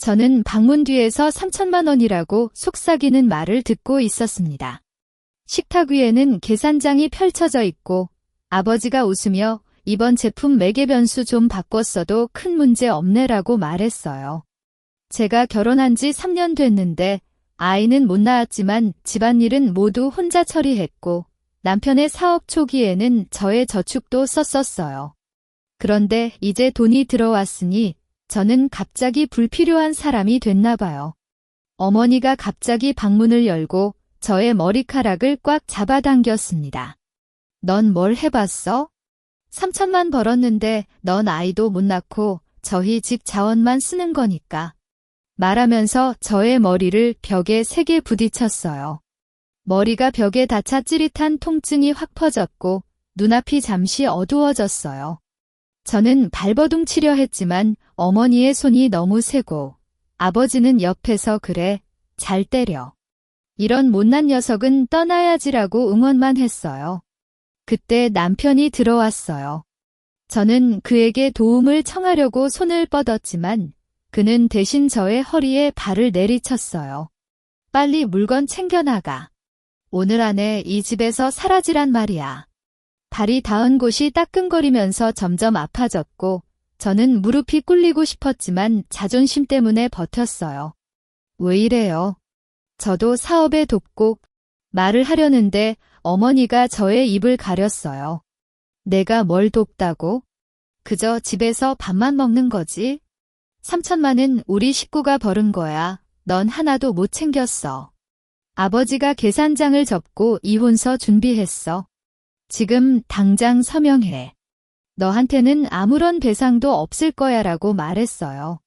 저는 방문 뒤에서 3천만 원이라고 속삭이는 말을 듣고 있었습니다. 식탁 위에는 계산장이 펼쳐져 있고 아버지가 웃으며 이번 제품 매개 변수 좀 바꿨어도 큰 문제 없네라고 말했어요. 제가 결혼한 지 3년 됐는데 아이는 못 낳았지만 집안일은 모두 혼자 처리했고 남편의 사업 초기에는 저의 저축도 썼었어요. 그런데 이제 돈이 들어왔으니 저는 갑자기 불필요한 사람이 됐나 봐요. 어머니가 갑자기 방문을 열고 저의 머리카락을 꽉 잡아당겼습니다. 넌 뭘 해봤어? 3천만 벌었는데 넌 아이도 못 낳고 저희 집 자원만 쓰는 거니까. 말하면서 저의 머리를 벽에 세게 부딪혔어요. 머리가 벽에 닿자 찌릿한 통증이 확 퍼졌고 눈앞이 잠시 어두워졌어요. 저는 발버둥 치려 했지만 어머니의 손이 너무 세고 아버지는 옆에서 그래, 잘 때려. 이런 못난 녀석은 떠나야지라고 응원만 했어요. 그때 남편이 들어왔어요. 저는 그에게 도움을 청하려고 손을 뻗었지만 그는 대신 저의 허리에 발을 내리쳤어요. 빨리 물건 챙겨나가. 오늘 안에 이 집에서 사라지란 말이야. 발이 닿은 곳이 따끔거리면서 점점 아파졌고 저는 무릎이 꿇리고 싶었지만 자존심 때문에 버텼어요. 왜 이래요? 저도 사업에 돕고 말을 하려는데 어머니가 저의 입을 가렸어요. 내가 뭘 돕다고? 그저 집에서 밥만 먹는 거지? 3천만은 우리 식구가 벌은 거야. 넌 하나도 못 챙겼어. 아버지가 계산장을 접고 이혼서 준비했어. 지금 당장 서명해. 너한테는 아무런 배상도 없을 거야라고 말했어요.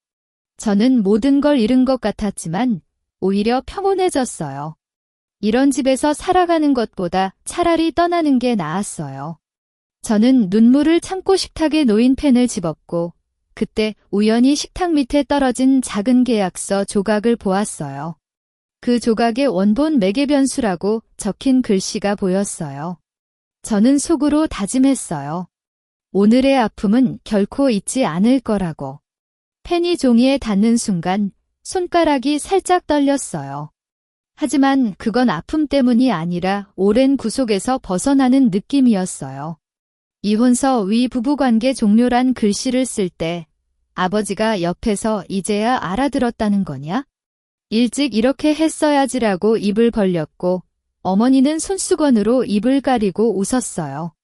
저는 모든 걸 잃은 것 같았지만 오히려 평온해졌어요. 이런 집에서 살아가는 것보다 차라리 떠나는 게 나았어요. 저는 눈물을 참고 식탁에 놓인 펜을 집었고 그때 우연히 식탁 밑에 떨어진 작은 계약서 조각을 보았어요. 그 조각에 원본 매개 변수라고 적힌 글씨가 보였어요. 저는 속으로 다짐했어요. 오늘의 아픔은 결코 잊지 않을 거라고. 펜이 종이에 닿는 순간 손가락이 살짝 떨렸어요. 하지만 그건 아픔 때문이 아니라 오랜 구속에서 벗어나는 느낌이었어요. 이혼서 위 부부관계 종료란 글씨를 쓸 때 아버지가 옆에서 이제야 알아들었다는 거냐? 일찍 이렇게 했어야지라고 입을 벌렸고 어머니는 손수건으로 입을 가리고 웃었어요.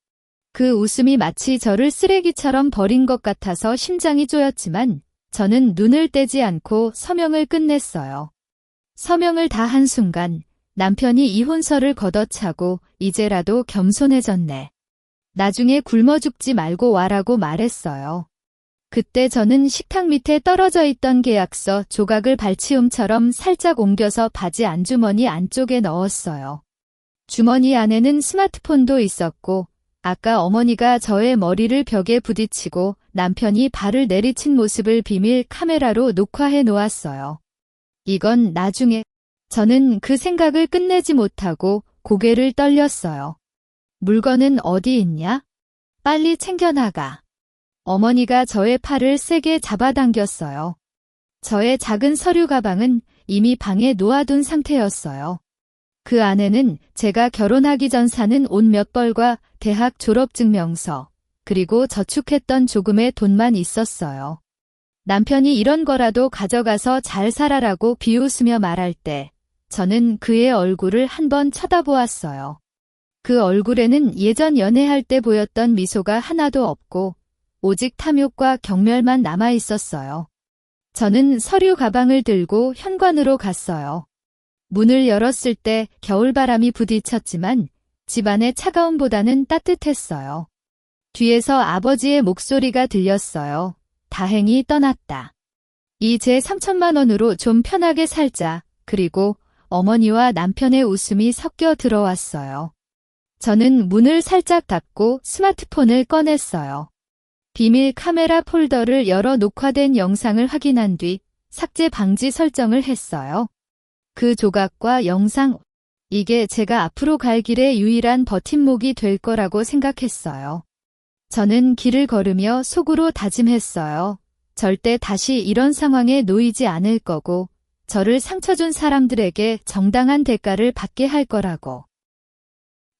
그 웃음이 마치 저를 쓰레기처럼 버린 것 같아서 심장이 쪼였지만 저는 눈을 떼지 않고 서명을 끝냈어요. 서명을 다 한 순간 남편이 이혼서를 걷어차고 이제라도 겸손해졌네. 나중에 굶어 죽지 말고 와라고 말했어요. 그때 저는 식탁 밑에 떨어져 있던 계약서 조각을 발치움처럼 살짝 옮겨서 바지 안주머니 안쪽에 넣었어요. 주머니 안에는 스마트폰도 있었고 아까 어머니가 저의 머리를 벽에 부딪히고 남편이 발을 내리친 모습을 비밀 카메라로 녹화해 놓았어요. 이건 나중에. 저는 그 생각을 끝내지 못하고 고개를 떨렸어요. 물건은 어디 있냐? 빨리 챙겨나가. 어머니가 저의 팔을 세게 잡아당겼어요. 저의 작은 서류 가방은 이미 방에 놓아둔 상태였어요. 그 안에는 제가 결혼하기 전 사는 옷 몇 벌과 대학 졸업증명서, 그리고 저축했던 조금의 돈만 있었어요. 남편이 이런 거라도 가져가서 잘 살아라고 비웃으며 말할 때 저는 그의 얼굴을 한번 쳐다보았어요. 그 얼굴에는 예전 연애할 때 보였던 미소가 하나도 없고 오직 탐욕과 경멸만 남아 있었어요. 저는 서류 가방을 들고 현관으로 갔어요. 문을 열었을 때 겨울바람이 부딪혔지만 집안의 차가움보다는 따뜻했어요. 뒤에서 아버지의 목소리가 들렸어요. 다행히 떠났다. 이제 3천만 원으로 좀 편하게 살자. 그리고 어머니와 남편의 웃음이 섞여 들어왔어요. 저는 문을 살짝 닫고 스마트폰을 꺼냈어요. 비밀 카메라 폴더를 열어 녹화된 영상을 확인한 뒤 삭제 방지 설정을 했어요. 그 조각과 영상, 이게 제가 앞으로 갈 길의 유일한 버팀목이 될 거라고 생각했어요. 저는 길을 걸으며 속으로 다짐했어요. 절대 다시 이런 상황에 놓이지 않을 거고 저를 상처 준 사람들에게 정당한 대가를 받게 할 거라고.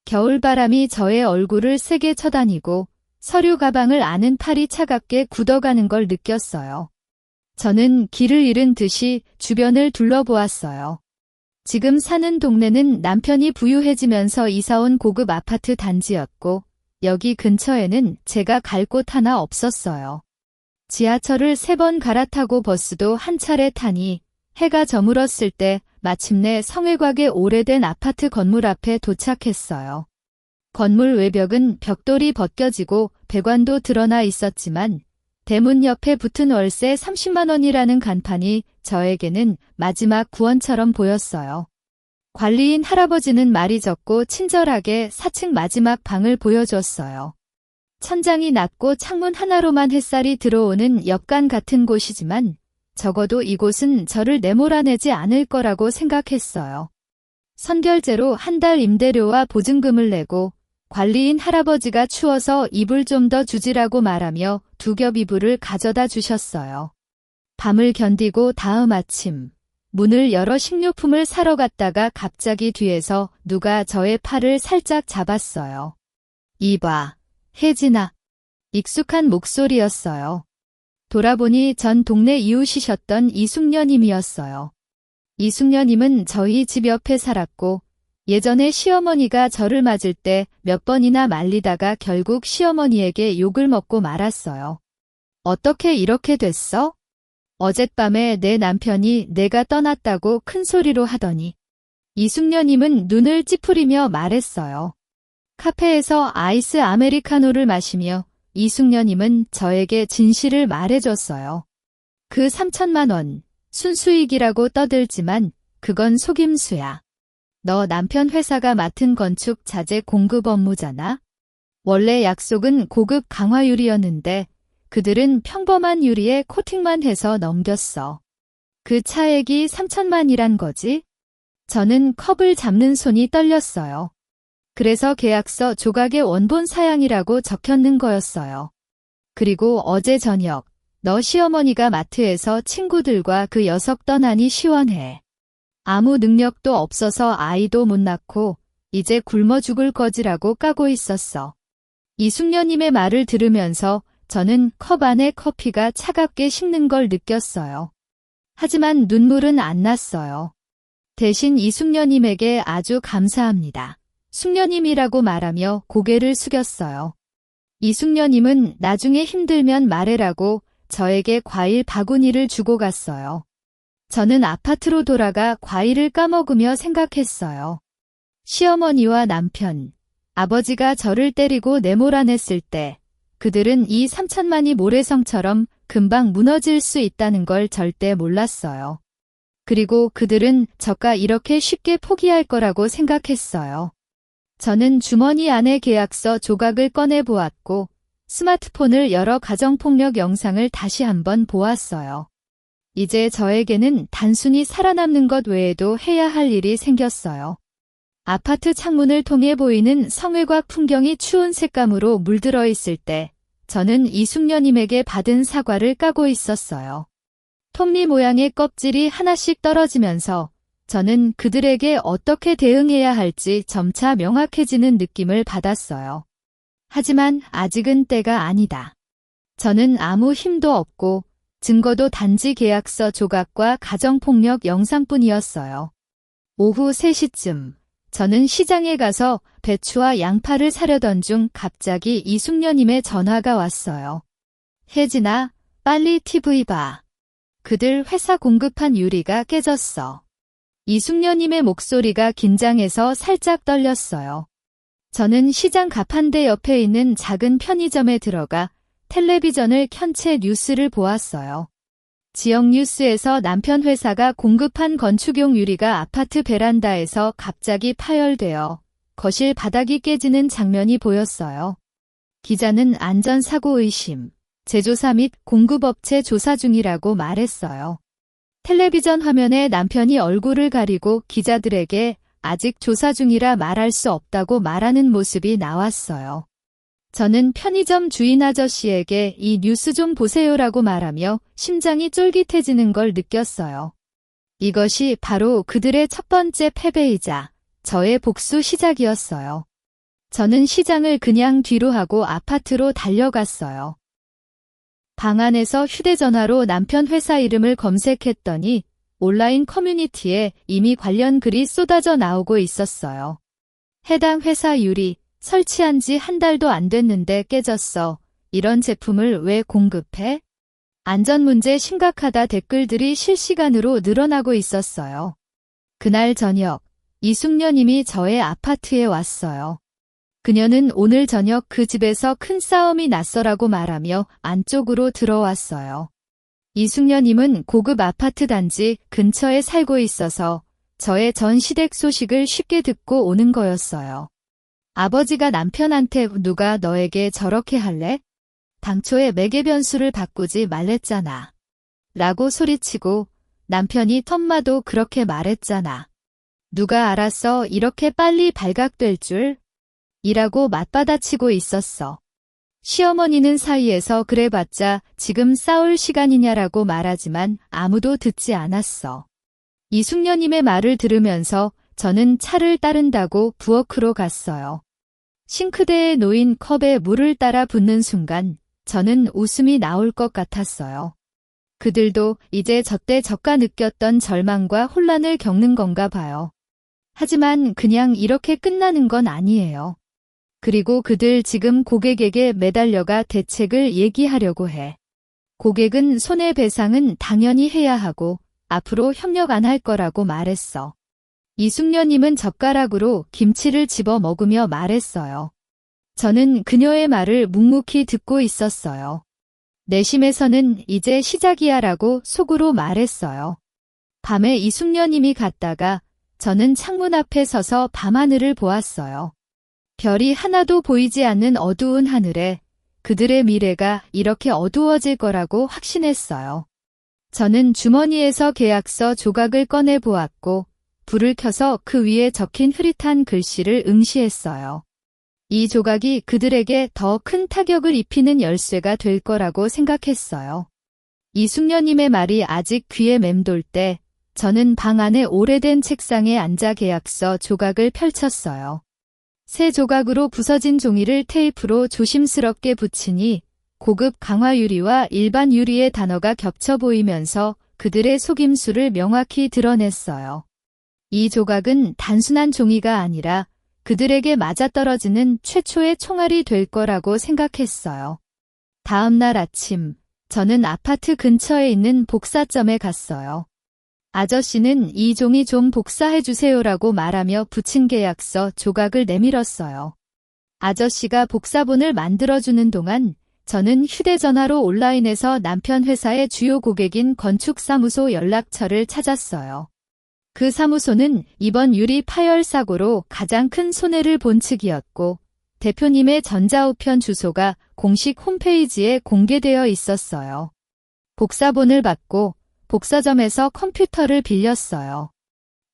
겨울바람이 저의 얼굴을 세게 쳐다니고 서류 가방을 아는 팔이 차갑게 굳어가는 걸 느꼈어요. 저는 길을 잃은 듯이 주변을 둘러보았어요. 지금 사는 동네는 남편이 부유해지면서 이사온 고급 아파트 단지였고 여기 근처에는 제가 갈 곳 하나 없었어요. 지하철을 3번 갈아타고 버스도 한 차례 타니 해가 저물었을 때 마침내 성외곽의 오래된 아파트 건물 앞에 도착했어요. 건물 외벽은 벽돌이 벗겨지고 배관도 드러나 있었지만 대문 옆에 붙은 월세 30만 원이라는 간판이 저에게는 마지막 구원처럼 보였어요. 관리인 할아버지는 말이 적고 친절하게 4층 마지막 방을 보여줬어요. 천장이 낮고 창문 하나로만 햇살이 들어오는 옆간 같은 곳이지만 적어도 이곳은 저를 내몰아내지 않을 거라고 생각했어요. 선결제로 한 달 임대료와 보증금을 내고 관리인 할아버지가 추워서 이불 좀 더 주지라고 말하며 2겹 이불을 가져다 주셨어요. 밤을 견디고 다음 아침 문을 열어 식료품을 사러 갔다가 갑자기 뒤에서 누가 저의 팔을 살짝 잡았어요. 이봐, 혜진아. 익숙한 목소리였어요. 돌아보니 전 동네 이웃이셨던 이숙녀님이었어요. 이숙녀님은 저희 집 옆에 살았고 예전에 시어머니가 저를 맞을 때 몇 번이나 말리다가 결국 시어머니에게 욕을 먹고 말았어요. 어떻게 이렇게 됐어? 어젯밤에 내 남편이 내가 떠났다고 큰 소리로 하더니 이숙녀님은 눈을 찌푸리며 말했어요. 카페에서 아이스 아메리카노를 마시며 이숙녀님은 저에게 진실을 말해줬어요. 그 3천만 원, 순수익이라고 떠들지만 그건 속임수야. 너 남편 회사가 맡은 건축 자재 공급 업무잖아? 원래 약속은 고급 강화유리였는데 그들은 평범한 유리에 코팅만 해서 넘겼어. 그 차액이 3천만이란 거지? 저는 컵을 잡는 손이 떨렸어요. 그래서 계약서 조각에 원본 사양이라고 적혔는 거였어요. 그리고 어제 저녁 너 시어머니가 마트에서 친구들과 그 녀석 떠나니 시원해. 아무 능력도 없어서 아이도 못 낳고 이제 굶어 죽을 거지라고 까고 있었어. 이숙녀님의 말을 들으면서 저는 컵 안에 커피가 차갑게 식는 걸 느꼈어요. 하지만 눈물은 안 났어요. 대신 이숙녀님에게 아주 감사합니다. 숙녀님이라고 말하며 고개를 숙였어요. 이숙녀님은 나중에 힘들면 말해라고 저에게 과일 바구니를 주고 갔어요. 저는 아파트로 돌아가 과일을 까먹으며 생각했어요. 시어머니와 남편, 아버지가 저를 때리고 내몰아냈을 때 그들은 이 3천만이 모래성처럼 금방 무너질 수 있다는 걸 절대 몰랐어요. 그리고 그들은 저가 이렇게 쉽게 포기할 거라고 생각했어요. 저는 주머니 안에 계약서 조각을 꺼내 보았고 스마트폰을 열어 가정폭력 영상을 다시 한번 보았어요. 이제 저에게는 단순히 살아남는 것 외에도 해야 할 일이 생겼어요. 아파트 창문을 통해 보이는 성외곽 풍경이 추운 색감으로 물들어 있을 때 저는 이숙녀님에게 받은 사과를 까고 있었어요. 톱니 모양의 껍질이 하나씩 떨어지면서 저는 그들에게 어떻게 대응해야 할지 점차 명확해지는 느낌을 받았어요. 하지만 아직은 때가 아니다. 저는 아무 힘도 없고 증거도 단지 계약서 조각과 가정폭력 영상뿐이었어요. 오후 3시쯤 저는 시장에 가서 배추와 양파를 사려던 중 갑자기 이숙녀님의 전화가 왔어요. 혜진아, 빨리 TV 봐. 그들 회사 공급한 유리가 깨졌어. 이숙녀님의 목소리가 긴장해서 살짝 떨렸어요. 저는 시장 가판대 옆에 있는 작은 편의점에 들어가 텔레비전을 켠 채 뉴스를 보았어요. 지역 뉴스에서 남편 회사가 공급한 건축용 유리가 아파트 베란다에서 갑자기 파열되어 거실 바닥이 깨지는 장면이 보였어요. 기자는 안전사고 의심, 제조사 및 공급업체 조사 중이라고 말했어요. 텔레비전 화면에 남편이 얼굴을 가리고 기자들에게 아직 조사 중이라 말할 수 없다고 말하는 모습이 나왔어요. 저는 편의점 주인 아저씨에게 이 뉴스 좀 보세요라고 말하며 심장이 쫄깃해지는 걸 느꼈어요. 이것이 바로 그들의 첫 번째 패배이자 저의 복수 시작이었어요. 저는 시장을 그냥 뒤로 하고 아파트로 달려갔어요. 방 안에서 휴대전화로 남편 회사 이름을 검색했더니 온라인 커뮤니티에 이미 관련 글이 쏟아져 나오고 있었어요. 해당 회사 유리, 설치한 지 한 달도 안 됐는데 깨졌어. 이런 제품을 왜 공급해? 안전 문제 심각하다 댓글들이 실시간으로 늘어나고 있었어요. 그날 저녁, 이숙녀님이 저의 아파트에 왔어요. 그녀는 오늘 저녁 그 집에서 큰 싸움이 났어라고 말하며 안쪽으로 들어왔어요. 이숙녀님은 고급 아파트 단지 근처에 살고 있어서 저의 전 시댁 소식을 쉽게 듣고 오는 거였어요. 아버지가 남편한테 누가 너에게 저렇게 할래? 당초에 매개 변수를 바꾸지 말랬잖아. 라고 소리치고 남편이 텀마도 그렇게 말했잖아. 누가 알았어 이렇게 빨리 발각될 줄? 이라고 맞받아치고 있었어. 시어머니는 사이에서 그래봤자 지금 싸울 시간이냐라고 말하지만 아무도 듣지 않았어. 이숙녀님의 말을 들으면서 저는 차를 따른다고 부엌으로 갔어요. 싱크대에 놓인 컵에 물을 따라 붓는 순간 저는 웃음이 나올 것 같았어요. 그들도 이제 저때저가 느꼈던 절망과 혼란을 겪는 건가 봐요. 하지만 그냥 이렇게 끝나는 건 아니에요. 그리고 그들 지금 고객에게 매달려가 대책을 얘기하려고 해. 고객은 손해배상은 당연히 해야 하고 앞으로 협력 안 할 거라고 말했어. 이숙녀님은 젓가락으로 김치를 집어 먹으며 말했어요. 저는 그녀의 말을 묵묵히 듣고 있었어요. 내심에서는 이제 시작이야 라고 속으로 말했어요. 밤에 이숙녀님이 갔다가 저는 창문 앞에 서서 밤하늘을 보았어요. 별이 하나도 보이지 않는 어두운 하늘에 그들의 미래가 이렇게 어두워질 거라고 확신했어요. 저는 주머니에서 계약서 조각을 꺼내 보았고 불을 켜서 그 위에 적힌 흐릿한 글씨를 응시했어요. 이 조각이 그들에게 더 큰 타격을 입히는 열쇠가 될 거라고 생각했어요. 이숙녀님의 말이 아직 귀에 맴돌 때 저는 방 안의 오래된 책상에 앉아 계약서 조각을 펼쳤어요. 새 조각으로 부서진 종이를 테이프로 조심스럽게 붙이니 고급 강화 유리와 일반 유리의 단어가 겹쳐 보이면서 그들의 속임수를 명확히 드러냈어요. 이 조각은 단순한 종이가 아니라 그들에게 맞아떨어지는 최초의 총알이 될 거라고 생각했어요. 다음 날 아침, 저는 아파트 근처에 있는 복사점에 갔어요. 아저씨는 이 종이 좀 복사해주세요라고 말하며 붙인 계약서 조각을 내밀었어요. 아저씨가 복사본을 만들어주는 동안 저는 휴대전화로 온라인에서 남편 회사의 주요 고객인 건축사무소 연락처를 찾았어요. 그 사무소는 이번 유리 파열 사고로 가장 큰 손해를 본 측이었고 대표님의 전자우편 주소가 공식 홈페이지에 공개되어 있었어요. 복사본을 받고 복사점에서 컴퓨터를 빌렸어요.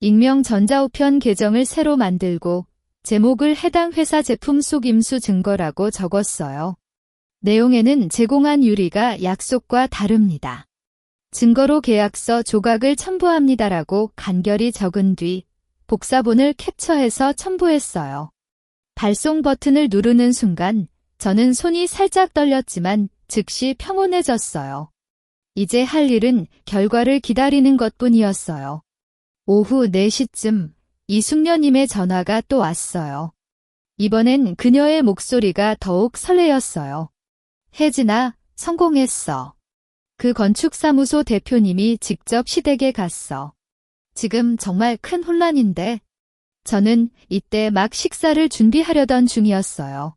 익명 전자우편 계정을 새로 만들고 제목을 해당 회사 제품 속임수 증거라고 적었어요. 내용에는 제공한 유리가 약속과 다릅니다. 증거로 계약서 조각을 첨부합니다라고 간결히 적은 뒤 복사본을 캡처해서 첨부했어요. 발송 버튼을 누르는 순간 저는 손이 살짝 떨렸지만 즉시 평온해졌어요. 이제 할 일은 결과를 기다리는 것뿐이었어요. 오후 4시쯤 이숙녀님의 전화가 또 왔어요. 이번엔 그녀의 목소리가 더욱 설레었어요. 혜진아, 성공했어. 그 건축사무소 대표님이 직접 시댁에 갔어. 지금 정말 큰 혼란인데. 저는 이때 막 식사를 준비하려던 중이었어요.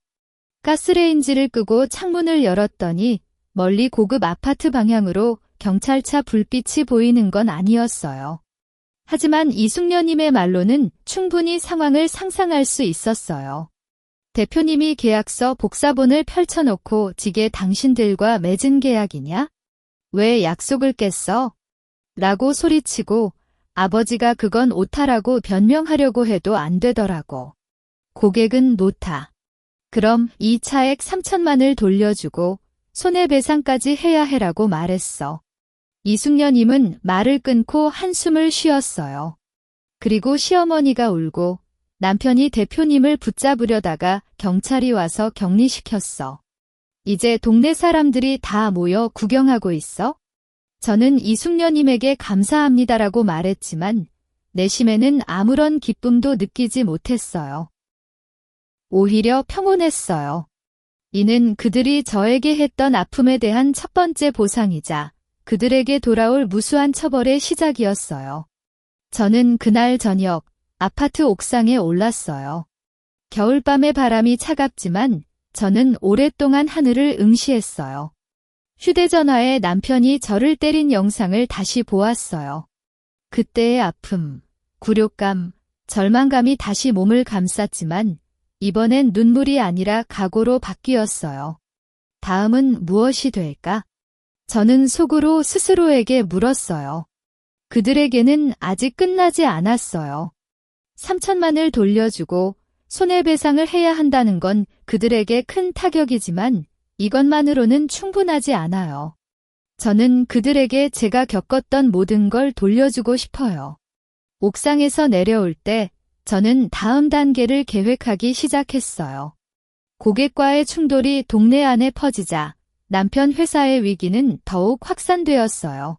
가스레인지를 끄고 창문을 열었더니 멀리 고급 아파트 방향으로 경찰차 불빛이 보이는 건 아니었어요. 하지만 이숙녀님의 말로는 충분히 상황을 상상할 수 있었어요. 대표님이 계약서 복사본을 펼쳐놓고 지게 당신들과 맺은 계약이냐? 왜 약속을 깼어? 라고 소리치고 아버지가 그건 오타라고 변명하려고 해도 안 되더라고. 고객은 노타. 그럼 이 차액 3천만을 돌려주고 손해배상까지 해야 해라고 말했어. 이숙녀님은 말을 끊고 한숨을 쉬었어요. 그리고 시어머니가 울고 남편이 대표님을 붙잡으려다가 경찰이 와서 격리시켰어. 이제 동네 사람들이 다 모여 구경하고 있어? 저는 이숙녀님에게 감사합니다라고 말했지만 내심에는 아무런 기쁨도 느끼지 못했어요. 오히려 평온했어요. 이는 그들이 저에게 했던 아픔에 대한 첫 번째 보상이자 그들에게 돌아올 무수한 처벌의 시작이었어요. 저는 그날 저녁 아파트 옥상에 올랐어요. 겨울밤의 바람이 차갑지만 저는 오랫동안 하늘을 응시했어요. 휴대전화에 남편이 저를 때린 영상을 다시 보았어요. 그때의 아픔, 굴욕감, 절망감이 다시 몸을 감쌌지만 이번엔 눈물이 아니라 각오로 바뀌었어요. 다음은 무엇이 될까? 저는 속으로 스스로에게 물었어요. 그들에게는 아직 끝나지 않았어요. 3천만을 돌려주고 손해배상을 해야 한다는 건 그들에게 큰 타격이지만 이것만으로는 충분하지 않아요. 저는 그들에게 제가 겪었던 모든 걸 돌려주고 싶어요. 옥상에서 내려올 때 저는 다음 단계를 계획하기 시작했어요. 고객과의 충돌이 동네 안에 퍼지자 남편 회사의 위기는 더욱 확산되었어요.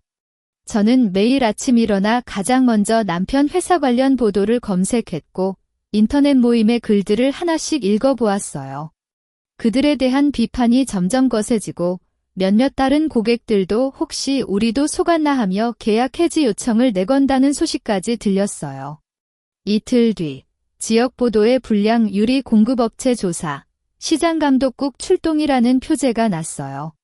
저는 매일 아침 일어나 가장 먼저 남편 회사 관련 보도를 검색했고 인터넷 모임의 글들을 하나씩 읽어보았어요. 그들에 대한 비판이 점점 거세지고 몇몇 다른 고객들도 혹시 우리도 속았나 하며 계약 해지 요청을 내건다는 소식까지 들렸어요. 이틀 뒤 지역 보도에 불량 유리 공급업체 조사, 시장감독국 출동이라는 표제가 났어요.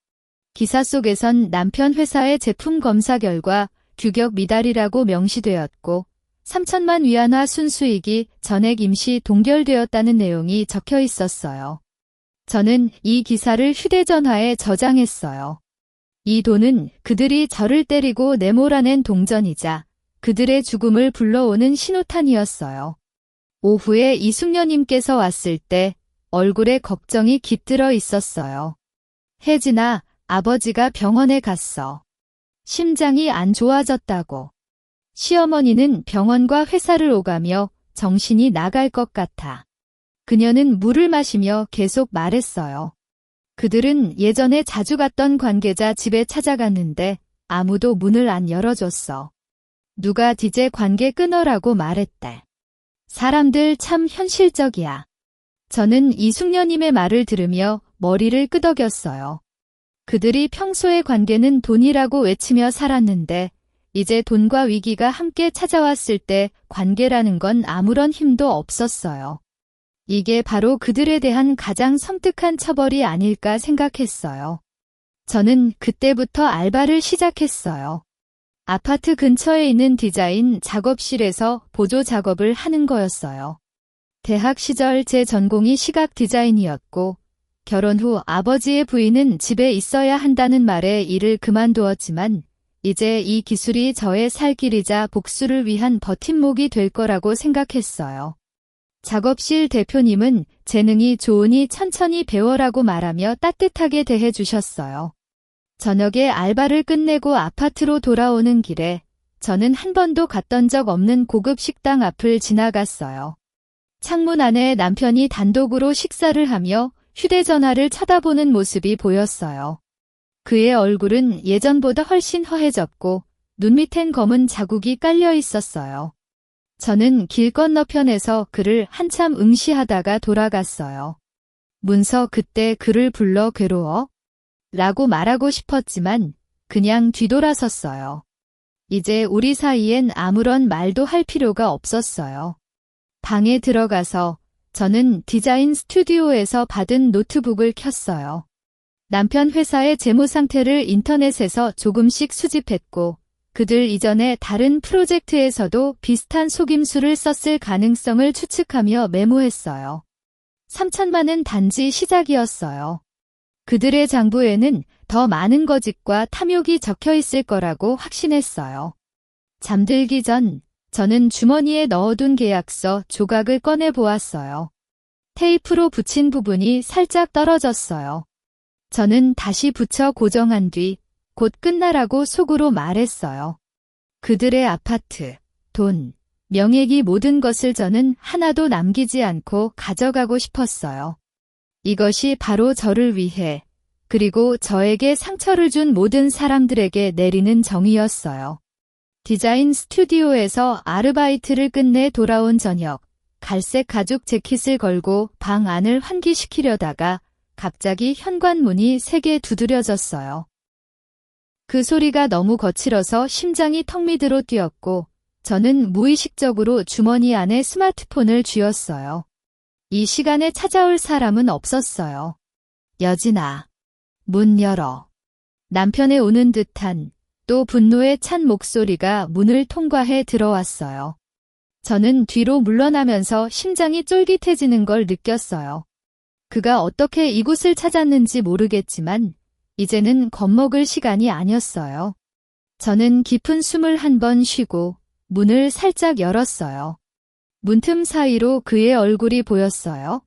기사 속에선 남편 회사의 제품 검사 결과 규격 미달이라고 명시되었고 3천만 위안화 순수익이 전액 임시 동결되었다는 내용이 적혀 있었어요. 저는 이 기사를 휴대전화에 저장했어요. 이 돈은 그들이 저를 때리고 내몰아낸 동전이자 그들의 죽음을 불러오는 신호탄이었어요. 오후에 이숙녀님께서 왔을 때 얼굴에 걱정이 깃들어 있었어요. 혜진아, 아버지가 병원에 갔어. 심장이 안 좋아졌다고. 시어머니는 병원과 회사를 오가며 정신이 나갈 것 같아. 그녀는 물을 마시며 계속 말했어요. 그들은 예전에 자주 갔던 관계자 집에 찾아갔는데 아무도 문을 안 열어줬어. 누가 디제 관계 끊어라고 말했대. 사람들 참 현실적이야. 저는 이숙녀님의 말을 들으며 머리를 끄덕였어요. 그들이 평소의 관계는 돈이라고 외치며 살았는데 이제 돈과 위기가 함께 찾아왔을 때 관계라는 건 아무런 힘도 없었어요. 이게 바로 그들에 대한 가장 섬뜩한 처벌이 아닐까 생각했어요. 저는 그때부터 알바를 시작했어요. 아파트 근처에 있는 디자인 작업실에서 보조 작업을 하는 거였어요. 대학 시절 제 전공이 시각 디자인이었고 결혼 후 아버지의 부인은 집에 있어야 한다는 말에 일을 그만두었지만 이제 이 기술이 저의 살 길이자 복수를 위한 버팀목이 될 거라고 생각했어요. 작업실 대표님은 재능이 좋으니 천천히 배워라고 말하며 따뜻하게 대해주셨어요. 저녁에 알바를 끝내고 아파트로 돌아오는 길에 저는 한 번도 갔던 적 없는 고급 식당 앞을 지나갔어요. 창문 안에 남편이 단독으로 식사를 하며 휴대전화를 쳐다보는 모습이 보였어요. 그의 얼굴은 예전보다 훨씬 허해졌고 눈 밑엔 검은 자국이 깔려 있었어요. 저는 길 건너편에서 그를 한참 응시하다가 돌아갔어요. 문서 그때 그를 불러 괴로워? 라고 말하고 싶었지만 그냥 뒤돌아섰어요. 이제 우리 사이엔 아무런 말도 할 필요가 없었어요. 방에 들어가서 저는 디자인 스튜디오에서 받은 노트북을 켰어요. 남편 회사의 재무 상태를 인터넷에서 조금씩 수집했고 그들 이전에 다른 프로젝트에서도 비슷한 속임수를 썼을 가능성을 추측하며 메모했어요. 3천만은 단지 시작이었어요. 그들의 장부에는 더 많은 거짓과 탐욕이 적혀 있을 거라고 확신했어요. 잠들기 전 저는 주머니에 넣어둔 계약서 조각을 꺼내 보았어요. 테이프로 붙인 부분이 살짝 떨어졌어요. 저는 다시 붙여 고정한 뒤 곧 끝나라고 속으로 말했어요. 그들의 아파트, 돈, 명예기 모든 것을 저는 하나도 남기지 않고 가져가고 싶었어요. 이것이 바로 저를 위해 그리고 저에게 상처를 준 모든 사람들에게 내리는 정의였어요. 디자인 스튜디오에서 아르바이트를 끝내 돌아온 저녁, 갈색 가죽 재킷을 걸고 방 안을 환기시키려다가 갑자기 현관문이 세게 두드려졌어요. 그 소리가 너무 거칠어서 심장이 턱 밑으로 뛰었고 저는 무의식적으로 주머니 안에 스마트폰을 쥐었어요. 이 시간에 찾아올 사람은 없었어요. 여진아, 문 열어. 남편의 우는 듯한 또 분노에 찬 목소리가 문을 통과해 들어왔어요. 저는 뒤로 물러나면서 심장이 쫄깃해지는 걸 느꼈어요. 그가 어떻게 이곳을 찾았는지 모르겠지만 이제는 겁먹을 시간이 아니었어요. 저는 깊은 숨을 한 번 쉬고 문을 살짝 열었어요. 문틈 사이로 그의 얼굴이 보였어요.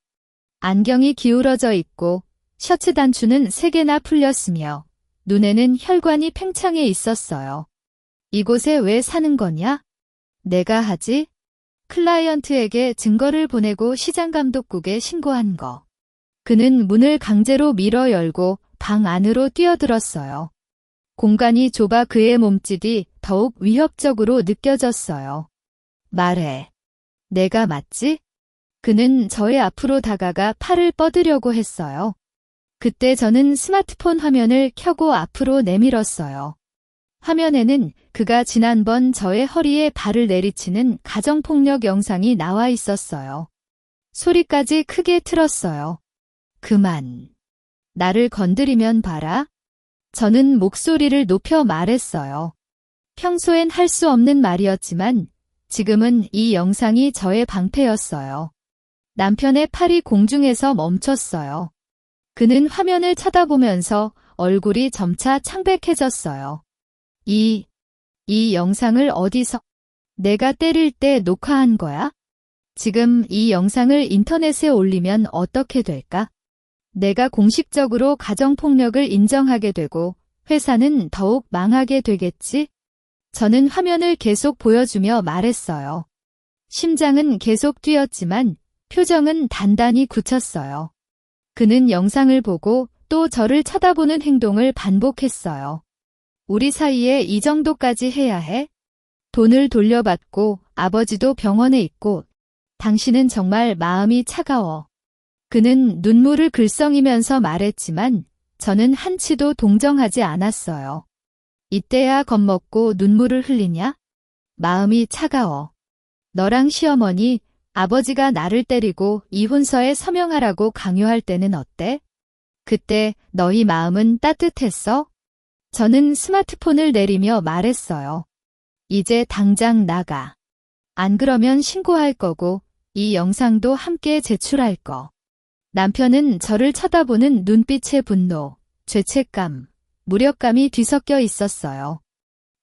안경이 기울어져 있고 셔츠 단추는 3개나 풀렸으며 눈에는 혈관이 팽창해 있었어요. 이곳에 왜 사는 거냐? 내가 하지? 클라이언트에게 증거를 보내고 시장감독국에 신고한 거. 그는 문을 강제로 밀어 열고 방 안으로 뛰어들었어요. 공간이 좁아 그의 몸짓이 더욱 위협적으로 느껴졌어요. 말해. 내가 맞지? 그는 저의 앞으로 다가가 팔을 뻗으려고 했어요. 그때 저는 스마트폰 화면을 켜고 앞으로 내밀었어요. 화면에는 그가 지난번 저의 허리에 발을 내리치는 가정폭력 영상이 나와 있었어요. 소리까지 크게 틀었어요. 그만. 나를 건드리면 봐라. 저는 목소리를 높여 말했어요. 평소엔 할 수 없는 말이었지만 지금은 이 영상이 저의 방패였어요. 남편의 팔이 공중에서 멈췄어요. 그는 화면을 쳐다보면서 얼굴이 점차 창백해졌어요. 이 영상을 어디서? 내가 때릴 때 녹화한 거야? 지금 이 영상을 인터넷에 올리면 어떻게 될까? 내가 공식적으로 가정폭력을 인정하게 되고 회사는 더욱 망하게 되겠지? 저는 화면을 계속 보여주며 말했어요. 심장은 계속 뛰었지만 표정은 단단히 굳혔어요. 그는 영상을 보고 또 저를 쳐다보는 행동을 반복했어요. 우리 사이에 이 정도까지 해야 해? 돈을 돌려받고 아버지도 병원에 있고 당신은 정말 마음이 차가워. 그는 눈물을 글썽이면서 말했지만 저는 한치도 동정하지 않았어요. 이때야 겁먹고 눈물을 흘리냐? 마음이 차가워. 너랑 시어머니, 아버지가 나를 때리고 이혼서에 서명하라고 강요할 때는 어때? 그때 너희 마음은 따뜻했어? 저는 스마트폰을 내리며 말했어요. 이제 당장 나가. 안 그러면 신고할 거고 이 영상도 함께 제출할 거. 남편은 저를 쳐다보는 눈빛의 분노, 죄책감, 무력감이 뒤섞여 있었어요.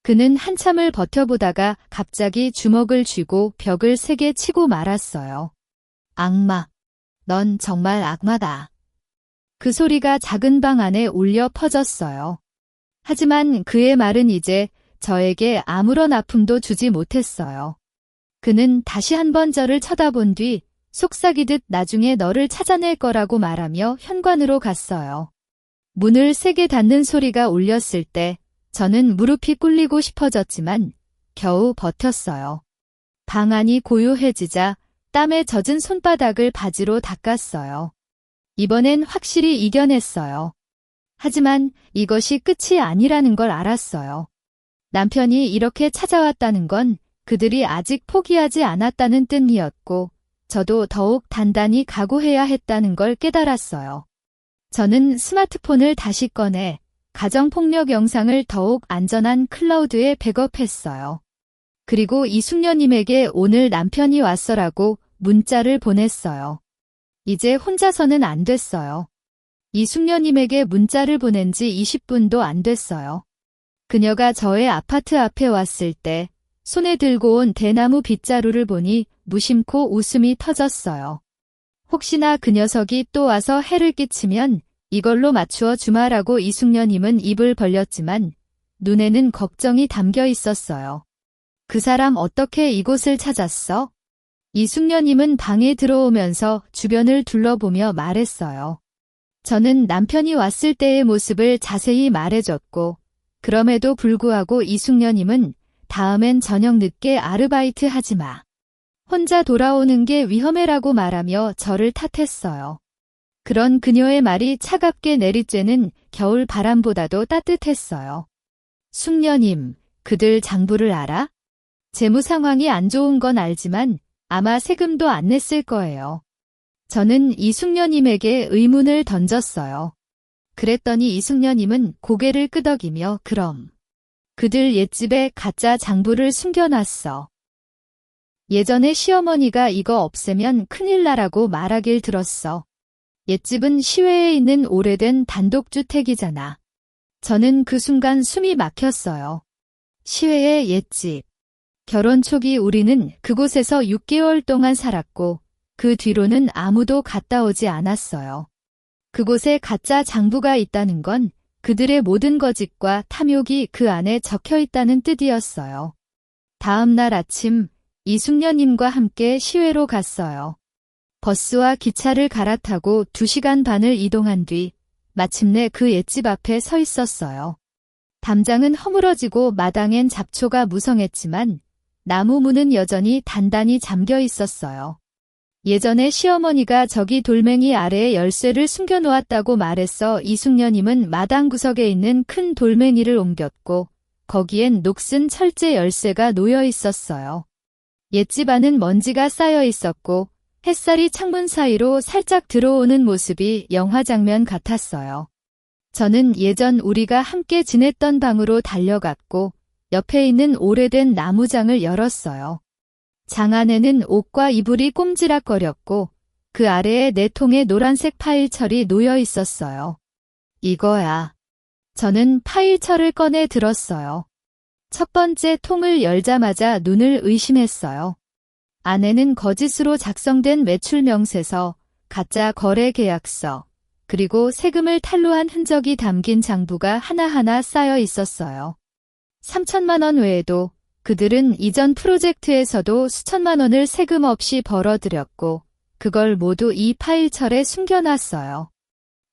그는 한참을 버텨보다가 갑자기 주먹을 쥐고 벽을 세게 치고 말았어요. 악마. 넌 정말 악마다. 그 소리가 작은 방 안에 울려 퍼졌어요. 하지만 그의 말은 이제 저에게 아무런 아픔도 주지 못했어요. 그는 다시 한번 저를 쳐다본 뒤 속삭이듯 나중에 너를 찾아낼 거라고 말하며 현관으로 갔어요. 문을 세게 닫는 소리가 울렸을 때 저는 무릎이 꿇리고 싶어졌지만 겨우 버텼어요. 방 안이 고요해지자 땀에 젖은 손바닥을 바지로 닦았어요. 이번엔 확실히 이겨냈어요. 하지만 이것이 끝이 아니라는 걸 알았어요. 남편이 이렇게 찾아왔다는 건 그들이 아직 포기하지 않았다는 뜻이었고 저도 더욱 단단히 각오해야 했다는 걸 깨달았어요. 저는 스마트폰을 다시 꺼내 가정폭력 영상을 더욱 안전한 클라우드에 백업했어요. 그리고 이숙녀님에게 오늘 남편이 왔어라고 문자를 보냈어요. 이제 혼자서는 안 됐어요. 이숙녀님에게 문자를 보낸 지 20분도 안 됐어요. 그녀가 저의 아파트 앞에 왔을 때 손에 들고 온 대나무 빗자루를 보니 무심코 웃음이 터졌어요. 혹시나 그 녀석이 또 와서 해를 끼치면 이걸로 맞추어 주마라고 이숙녀님은 입을 벌렸지만 눈에는 걱정이 담겨 있었어요. 그 사람 어떻게 이곳을 찾았어? 이숙녀님은 방에 들어오면서 주변을 둘러보며 말했어요. 저는 남편이 왔을 때의 모습을 자세히 말해줬고 그럼에도 불구하고 이숙녀님은 다음엔 저녁 늦게 아르바이트 하지 마. 혼자 돌아오는 게 위험해라고 말하며 저를 탓했어요. 그런 그녀의 말이 차갑게 내리쬐는 겨울 바람보다도 따뜻했어요. 숙녀님, 그들 장부를 알아? 재무 상황이 안 좋은 건 알지만 아마 세금도 안 냈을 거예요. 저는 이숙녀님에게 의문을 던졌어요. 그랬더니 이숙녀님은 고개를 끄덕이며 그럼 그들 옛집에 가짜 장부를 숨겨놨어. 예전에 시어머니가 이거 없애면 큰일 나라고 말하길 들었어. 옛집은 시외에 있는 오래된 단독주택이잖아. 저는 그 순간 숨이 막혔어요. 시외의 옛집. 결혼 초기 우리는 그곳에서 6개월 동안 살았고 그 뒤로는 아무도 갔다 오지 않았어요. 그곳에 가짜 장부가 있다는 건 그들의 모든 거짓과 탐욕이 그 안에 적혀 있다는 뜻이었어요. 다음 날 아침 이숙녀님과 함께 시외로 갔어요. 버스와 기차를 갈아타고 2시간 반을 이동한 뒤 마침내 그 옛집 앞에 서 있었어요. 담장은 허물어지고 마당엔 잡초가 무성했지만 나무 문은 여전히 단단히 잠겨 있었어요. 예전에 시어머니가 저기 돌멩이 아래에 열쇠를 숨겨놓았다고 말했어. 이숙녀님은 마당 구석에 있는 큰 돌멩이를 옮겼고 거기엔 녹슨 철제 열쇠가 놓여 있었어요. 옛집 안은 먼지가 쌓여 있었고 햇살이 창문 사이로 살짝 들어오는 모습이 영화 장면 같았어요. 저는 예전 우리가 함께 지냈던 방으로 달려갔고 옆에 있는 오래된 나무장을 열었어요. 장 안에는 옷과 이불이 꼼지락거렸고 그 아래에 4통의 노란색 파일철이 놓여 있었어요. 이거야. 저는 파일철을 꺼내 들었어요. 첫 번째 통을 열자마자 눈을 의심했어요. 안에는 거짓으로 작성된 매출명세서, 가짜 거래 계약서, 그리고 세금을 탈루한 흔적이 담긴 장부가 하나하나 쌓여 있었어요. 3천만 원 외에도 그들은 이전 프로젝트에서도 수천만 원을 세금 없이 벌어들였고 그걸 모두 이 파일철에 숨겨놨어요.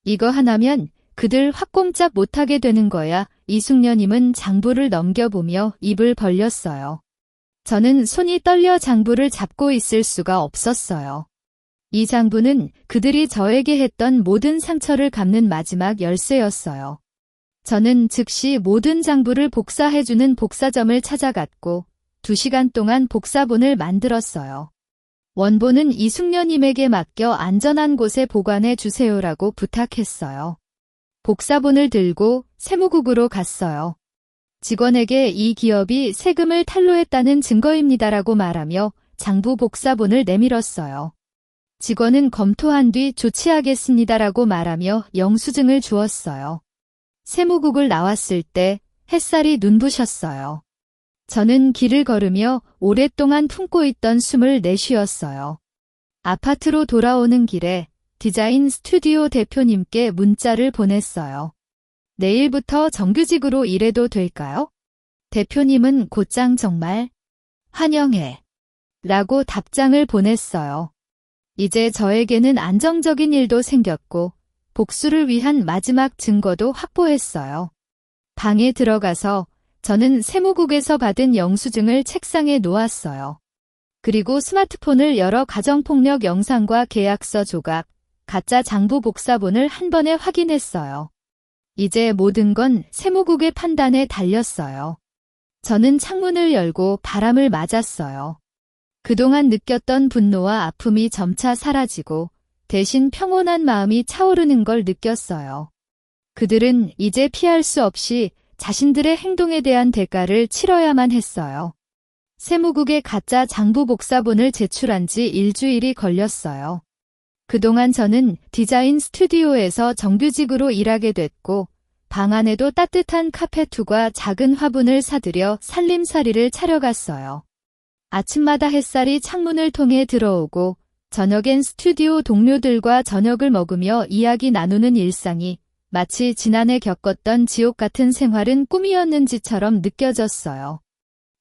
이거 하나면 그들 확꼼짝 못하게 되는 거야. 이숙녀님은 장부를 넘겨보며 입을 벌렸어요. 저는 손이 떨려 장부를 잡고 있을 수가 없었어요. 이 장부는 그들이 저에게 했던 모든 상처를 갚는 마지막 열쇠였어요. 저는 즉시 모든 장부를 복사해주는 복사점을 찾아갔고 2시간 동안 복사본을 만들었어요. 원본은 이숙녀님에게 맡겨 안전한 곳에 보관해 주세요라고 부탁했어요. 복사본을 들고 세무국으로 갔어요. 직원에게 이 기업이 세금을 탈루했다는 증거입니다라고 말하며 장부 복사본을 내밀었어요. 직원은 검토한 뒤 조치하겠습니다라고 말하며 영수증을 주었어요. 세무국을 나왔을 때 햇살이 눈부셨어요. 저는 길을 걸으며 오랫동안 품고 있던 숨을 내쉬었어요. 아파트로 돌아오는 길에 디자인 스튜디오 대표님께 문자를 보냈어요. 내일부터 정규직으로 일해도 될까요? 대표님은 곧장 정말 환영해 라고 답장을 보냈어요. 이제 저에게는 안정적인 일도 생겼고 복수를 위한 마지막 증거도 확보했어요. 방에 들어가서 저는 세무국에서 받은 영수증을 책상에 놓았어요. 그리고 스마트폰을 열어 가정폭력 영상과 계약서 조각, 가짜 장부 복사본을 한 번에 확인했어요. 이제 모든 건 세무국의 판단에 달렸어요. 저는 창문을 열고 바람을 맞았어요. 그동안 느꼈던 분노와 아픔이 점차 사라지고 대신 평온한 마음이 차오르는 걸 느꼈어요. 그들은 이제 피할 수 없이 자신들의 행동에 대한 대가를 치러야만 했어요. 세무국에 가짜 장부 복사본을 제출한 지 일주일이 걸렸어요. 그동안 저는 디자인 스튜디오에서 정규직으로 일하게 됐고 방 안에도 따뜻한 카페트와 작은 화분을 사들여 살림살이를 차려갔어요. 아침마다 햇살이 창문을 통해 들어오고 저녁엔 스튜디오 동료들과 저녁을 먹으며 이야기 나누는 일상이 마치 지난해 겪었던 지옥 같은 생활은 꿈이었는지처럼 느껴졌어요.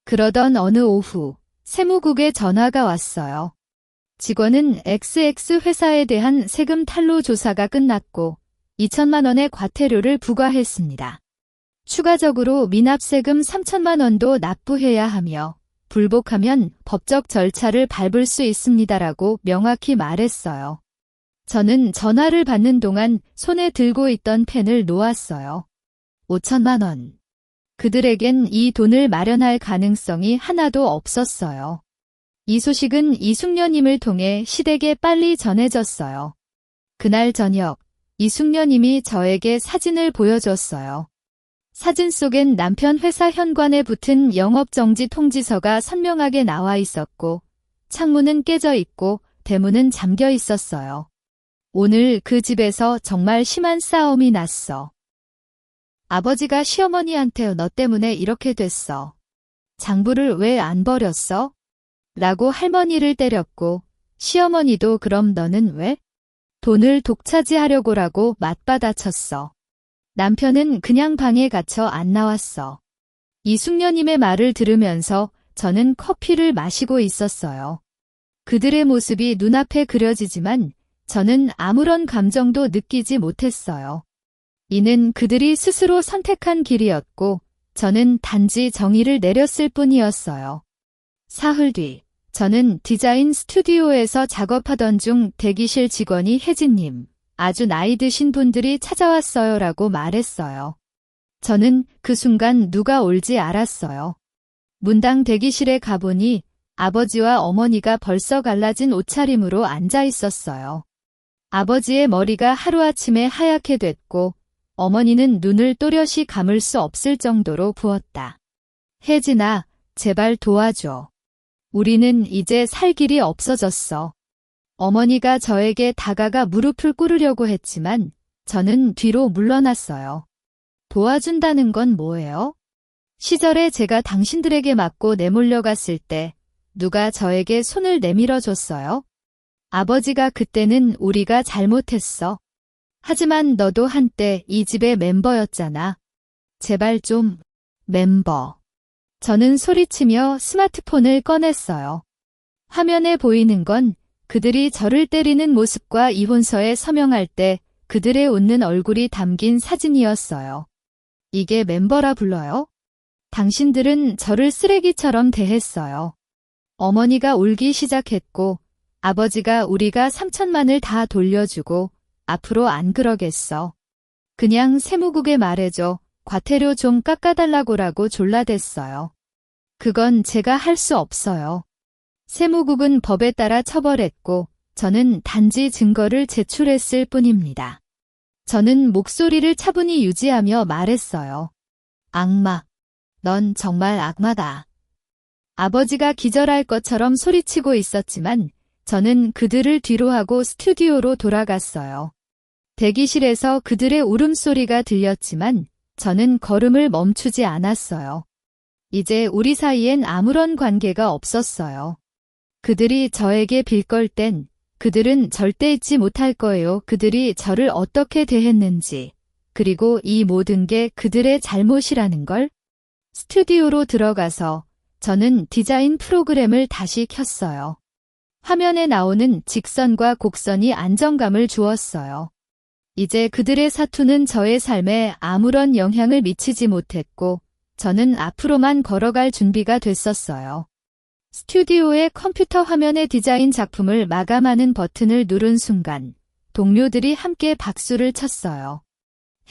그러던 어느 오후, 세무국에 전화가 왔어요. 직원은 XX 회사에 대한 세금 탈루 조사가 끝났고 2천만 원의 과태료를 부과했습니다. 추가적으로 미납세금 3천만 원도 납부해야 하며 불복하면 법적 절차를 밟을 수 있습니다라고 명확히 말했어요. 저는 전화를 받는 동안 손에 들고 있던 펜을 놓았어요. 5천만 원. 그들에겐 이 돈을 마련할 가능성이 하나도 없었어요. 이 소식은 이숙녀님을 통해 시댁에 빨리 전해졌어요. 그날 저녁, 이숙녀님이 저에게 사진을 보여줬어요. 사진 속엔 남편 회사 현관에 붙은 영업정지 통지서가 선명하게 나와 있었고, 창문은 깨져 있고, 대문은 잠겨 있었어요. 오늘 그 집에서 정말 심한 싸움이 났어. 아버지가 시어머니한테 너 때문에 이렇게 됐어. 장부를 왜 안 버렸어? 라고 할머니를 때렸고, 시어머니도 그럼 너는 왜? 돈을 독차지하려고라고 맞받아쳤어. 남편은 그냥 방에 갇혀 안 나왔어. 이숙녀님의 말을 들으면서 저는 커피를 마시고 있었어요. 그들의 모습이 눈앞에 그려지지만 저는 아무런 감정도 느끼지 못했어요. 이는 그들이 스스로 선택한 길이었고 저는 단지 정의를 내렸을 뿐이었어요. 사흘 뒤, 저는 디자인 스튜디오에서 작업하던 중 대기실 직원이 혜진님, 아주 나이 드신 분들이 찾아왔어요 라고 말했어요. 저는 그 순간 누가 올지 알았어요. 문당 대기실에 가보니 아버지와 어머니가 벌써 갈라진 옷차림으로 앉아 있었어요. 아버지의 머리가 하루아침에 하얗게 됐고 어머니는 눈을 또렷이 감을 수 없을 정도로 부었다. 혜진아, 제발 도와줘. 우리는 이제 살 길이 없어졌어. 어머니가 저에게 다가가 무릎을 꿇으려고 했지만 저는 뒤로 물러났어요. 도와준다는 건 뭐예요? 시절에 제가 당신들에게 맞고 내몰려갔을 때 누가 저에게 손을 내밀어 줬어요? 아버지가 그때는 우리가 잘못했어. 하지만 너도 한때 이 집의 멤버였잖아. 제발 좀, 멤버. 저는 소리치며 스마트폰을 꺼냈어요. 화면에 보이는 건 그들이 저를 때리는 모습과 이혼서에 서명할 때 그들의 웃는 얼굴이 담긴 사진이었어요. 이게 멤버라 불러요? 당신들은 저를 쓰레기처럼 대했어요. 어머니가 울기 시작했고 아버지가 우리가 3천만을 다 돌려주고 앞으로 안 그러겠어. 그냥 세무국에 말해줘. 과태료 좀 깎아달라고라고 졸라댔어요. 그건 제가 할 수 없어요. 세무국은 법에 따라 처벌했고 저는 단지 증거를 제출했을 뿐입니다. 저는 목소리를 차분히 유지하며 말했어요. 악마. 넌 정말 악마다. 아버지가 기절할 것처럼 소리치고 있었지만 저는 그들을 뒤로하고 스튜디오로 돌아갔어요. 대기실에서 그들의 울음소리가 들렸지만 저는 걸음을 멈추지 않았어요. 이제 우리 사이엔 아무런 관계가 없었어요. 그들이 저에게 빌걸 땐 그들은 절대 잊지 못할 거예요. 그들이 저를 어떻게 대했는지, 그리고 이 모든 게 그들의 잘못이라는 걸. 스튜디오로 들어가서 저는 디자인 프로그램을 다시 켰어요. 화면에 나오는 직선과 곡선이 안정감을 주었어요. 이제 그들의 사투는 저의 삶에 아무런 영향을 미치지 못했고 저는 앞으로만 걸어갈 준비가 됐었어요. 스튜디오의 컴퓨터 화면의 디자인 작품을 마감하는 버튼을 누른 순간 동료들이 함께 박수를 쳤어요.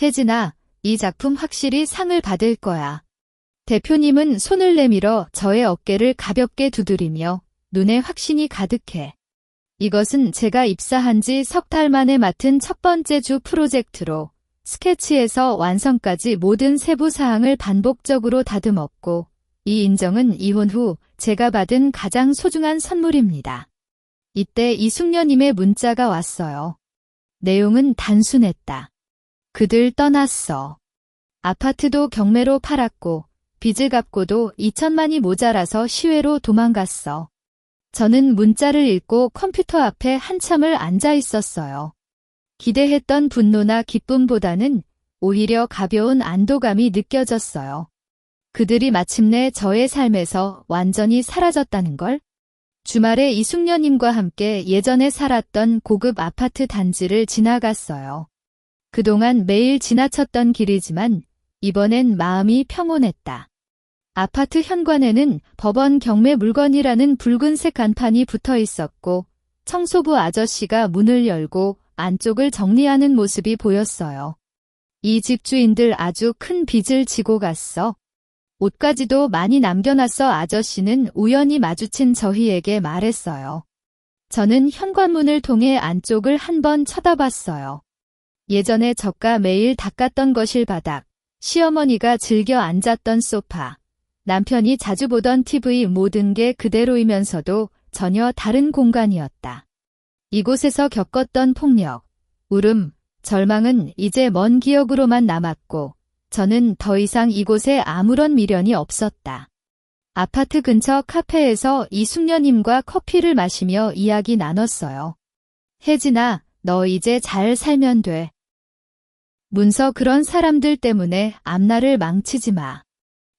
혜진아, 이 작품 확실히 상을 받을 거야. 대표님은 손을 내밀어 저의 어깨를 가볍게 두드리며 눈에 확신이 가득해. 이것은 제가 입사한 지 석 달 만에 맡은 첫 번째 주 프로젝트로 스케치에서 완성까지 모든 세부 사항을 반복적으로 다듬었고 이 인정은 이혼 후 제가 받은 가장 소중한 선물입니다. 이때 이숙녀님의 문자가 왔어요. 내용은 단순했다. 그들 떠났어. 아파트도 경매로 팔았고 빚을 갚고도 2천만이 모자라서 시외로 도망갔어. 저는 문자를 읽고 컴퓨터 앞에 한참을 앉아 있었어요. 기대했던 분노나 기쁨보다는 오히려 가벼운 안도감이 느껴졌어요. 그들이 마침내 저의 삶에서 완전히 사라졌다는 걸? 주말에 이숙녀님과 함께 예전에 살았던 고급 아파트 단지를 지나갔어요. 그동안 매일 지나쳤던 길이지만 이번엔 마음이 평온했다. 아파트 현관에는 법원 경매 물건이라는 붉은색 간판이 붙어 있었고 청소부 아저씨가 문을 열고 안쪽을 정리하는 모습이 보였어요. 이 집주인들 아주 큰 빚을 지고 갔어. 옷가지도 많이 남겨놨어. 아저씨는 우연히 마주친 저희에게 말했어요. 저는 현관문을 통해 안쪽을 한번 쳐다봤어요. 예전에 저가 매일 닦았던 거실 바닥, 시어머니가 즐겨 앉았던 소파, 남편이 자주 보던 TV 모든 게 그대로이면서도 전혀 다른 공간이었다. 이곳에서 겪었던 폭력, 울음, 절망은 이제 먼 기억으로만 남았고 저는 더 이상 이곳에 아무런 미련이 없었다. 아파트 근처 카페에서 이숙녀님과 커피를 마시며 이야기 나눴어요. 혜진아, 너 이제 잘 살면 돼. 문서 그런 사람들 때문에 앞날을 망치지 마.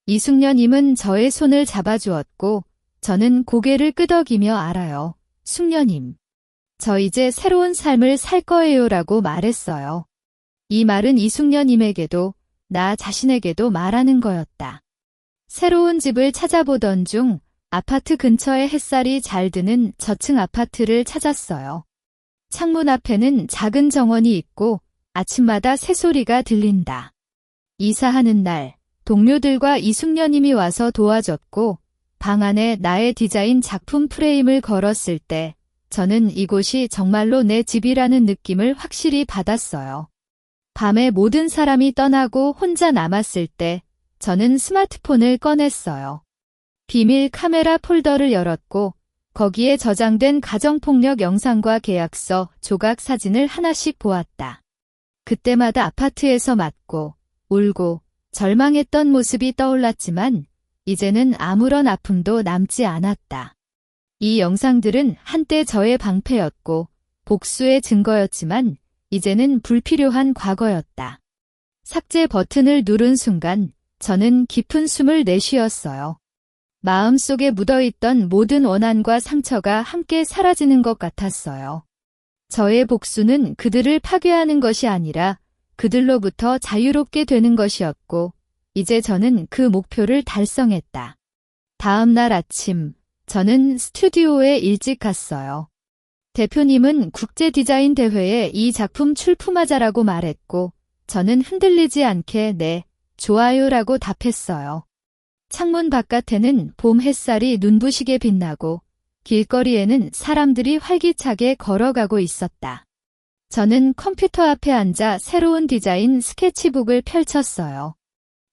이숙녀님은 저의 손을 잡아주었고 저는 고개를 끄덕이며 알아요. 숙녀님. 저 이제 새로운 삶을 살 거예요라고 말했어요. 이 말은 이숙녀님에게도 나 자신에게도 말하는 거였다. 새로운 집을 찾아보던 중 아파트 근처에 햇살이 잘 드는 저층 아파트를 찾았어요. 창문 앞에는 작은 정원이 있고 아침마다 새소리가 들린다. 이사하는 날 동료들과 이숙녀님이 와서 도와줬고 방 안에 나의 디자인 작품 프레임을 걸었을 때 저는 이곳이 정말로 내 집이라는 느낌을 확실히 받았어요. 밤에 모든 사람이 떠나고 혼자 남았을 때 저는 스마트폰을 꺼냈어요. 비밀 카메라 폴더를 열었고 거기에 저장된 가정폭력 영상과 계약서, 조각 사진을 하나씩 보았다. 그때마다 아파트에서 맞고 울고 절망했던 모습이 떠올랐지만 이제는 아무런 아픔도 남지 않았다. 이 영상들은 한때 저의 방패였고 복수의 증거였지만 이제는 불필요한 과거였다. 삭제 버튼을 누른 순간 저는 깊은 숨을 내쉬었어요. 마음속에 묻어있던 모든 원한과 상처가 함께 사라지는 것 같았어요. 저의 복수는 그들을 파괴하는 것이 아니라 그들로부터 자유롭게 되는 것이었고 이제 저는 그 목표를 달성했다. 다음 날 아침 저는 스튜디오에 일찍 갔어요. 대표님은 국제 디자인 대회에 이 작품 출품하자라고 말했고 저는 흔들리지 않게 네, 좋아요라고 답했어요. 창문 바깥에는 봄 햇살이 눈부시게 빛나고 길거리에는 사람들이 활기차게 걸어가고 있었다. 저는 컴퓨터 앞에 앉아 새로운 디자인 스케치북을 펼쳤어요.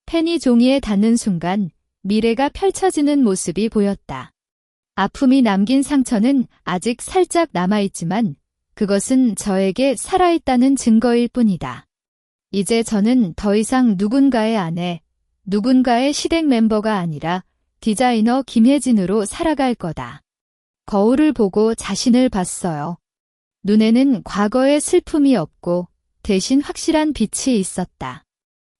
펜이 종이에 닿는 순간 미래가 펼쳐지는 모습이 보였다. 아픔이 남긴 상처는 아직 살짝 남아있지만 그것은 저에게 살아있다는 증거일 뿐이다. 이제 저는 더 이상 누군가의 아내, 누군가의 시댁 멤버가 아니라 디자이너 김혜진으로 살아갈 거다. 거울을 보고 자신을 봤어요. 눈에는 과거의 슬픔이 없고 대신 확실한 빛이 있었다.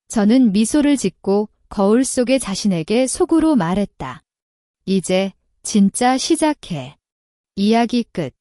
저는 미소를 짓고 거울 속의 자신에게 속으로 말했다. 이제 진짜 시작해. 이야기 끝.